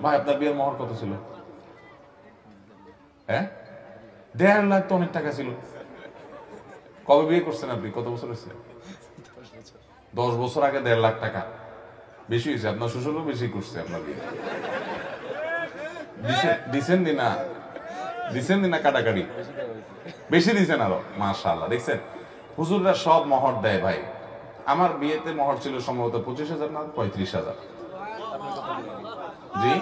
ভাই আপনার বিয়ের মোহর কত ছিল? হ্যাঁ, 1.5 লাখ তো অনেক টাকা ছিল। কবে বিয়ে করছেন আপনি? কত বছর হয়েছে? 10 বছর আগে 1.5 লাখ টাকা বেশি হয়েছে। আপনার শ্বশুরও বেশি করছে আপনার বিয়ে। দিছেন দিনা কাটাকাটি বেশি দিছেন আরো, মাশাআল্লাহ। দেখছেন হুজুররা সব মোহর দেয় ভাই। আমার বিয়েতে মোহর ছিল সম্ভবত 25,000 না 35,000। জি,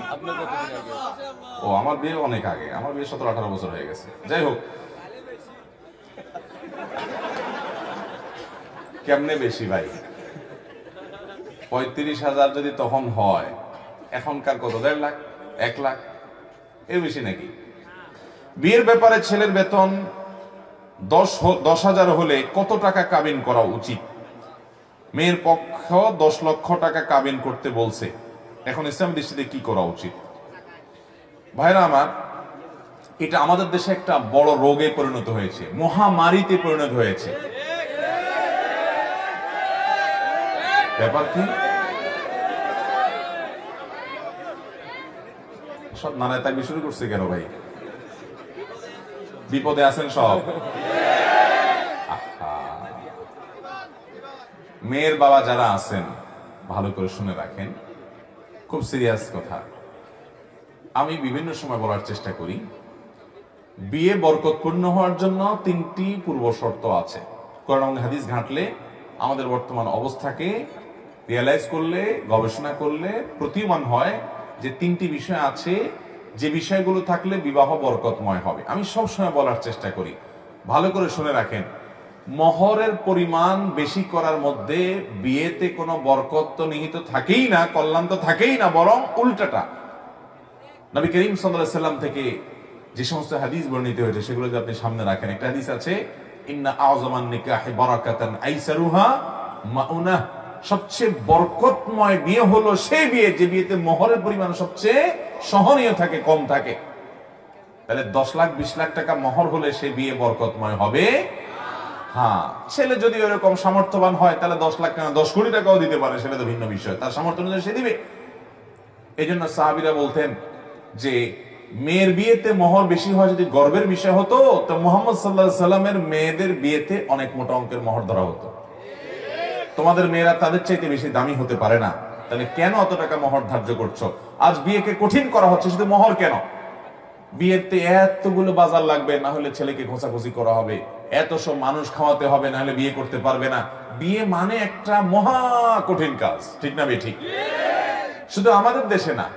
ও আমার বিয়ে অনেক আগে, আমার বিয়ে 17-18 বছর হয়ে গেছে। যাই হোক, কেমনে বেশি ভাই? 35,000 যদি তখন হয়, এখনকার কত? 1.5 লাখ, 1 লাখ, এর বেশি নাকি? বিয়ের ব্যাপারে ছেলের বেতন 10,000 হলে কত টাকা কাবিন করা উচিত? মেয়ের পক্ষ 10 লক্ষ টাকা কাবিন করতে বলছে, এখন ইসলাম দৃষ্টিতে কি করা উচিত? ভাইরা আমার, এটা আমাদের দেশে একটা বড় রোগে পরিণত হয়েছে, মহামারীতে পরিণত হয়েছে। ব্যাপার কি? সব নানায় তাকে শুরু করছে কেন ভাই? বিপদে আছেন সব। মেয়ের বাবা যারা আছেন ভালো করে শুনে রাখেন, খুব সিরিয়াস কথা। আমি বিভিন্ন সময় বলার চেষ্টা করি, বিয়ে বরকতপূর্ণ হওয়ার জন্য 3টি পূর্ব শর্ত আছে। কোরআন হাদিস ঘাঁটলে, আমাদের বর্তমান অবস্থাকে রিয়েলাইজ করলে, গবেষণা করলে প্রতীয়মান হয় যে 3টি বিষয় আছে, যে বিষয়গুলো থাকলে বিবাহ বরকতময় হবে। আমি সবসময় বলার চেষ্টা করি, ভালো করে শুনে রাখেন। মোহরের পরিমাণ বেশি করার মধ্যে বিয়েতে কোনো বরকত তো নিহিত থাকেই না, কল্যাণ তো থাকেই না, বরং উল্টাটা। নবী করিম সাল্লাল্লাহু আলাইহি সাল্লাম থেকে যে সমস্ত হাদিস বর্ণিত হয়েছে সেগুলো যদি আপনি সামনে রাখেন, একটা হাদিস আছে, ইন্না আযমান নিকাহি বারাকাতান আইসারুহা মাউনাহ, সবচেয়ে বরকতময় বিয়ে হলো সেই বিয়ে যে বিয়েতে মোহরের পরিমাণ সবচেয়ে সহনীয় থাকে, কম থাকে। তাহলে 10 লাখ 20 লাখ টাকা মোহর হলে সেই বিয়ে বরকতময় হবে? হ্যাঁ, ছেলে যদি এরকম সামর্থ্যবান হয় তাহলে 10 লাখ কেন, 10 কোটি টাকাও দিতে পারে, সেটা তো ভিন্ন বিষয়, তার সামর্থ্য অনুযায়ী সে দিবে। এই জন্য সাহাবীরা বলতেন যে মেয়ের বিয়েতে মোহর বেশি হয় যদি গর্বের বিষয় হতো, তো মুহাম্মদ সাল্লাল্লাহু আলাইহি সাল্লামের মেয়েদের বিয়েতে অনেক মোটা অঙ্কের মোহর ধরা হতো। তোমাদের মেয়েরা তাদের চাইতে বেশি দামি হতে পারে না, তাহলে কেন অত টাকা মোহর ধার্য করছো? আজ বিয়েকে কঠিন করা হচ্ছে, শুধু মোহর কেন, বিয়েতে এতগুলো বাজার লাগবে, না হলে ছেলেকে খোঁচাখুচি করা হবে, এত সব মানুষ খাওয়াতে হবে, না হলে বিয়ে করতে পারবে না। বিয়ে মানে একটা মহা কঠিন কাজ, ঠিক না বে ঠিক? শুধু আমাদের দেশে না,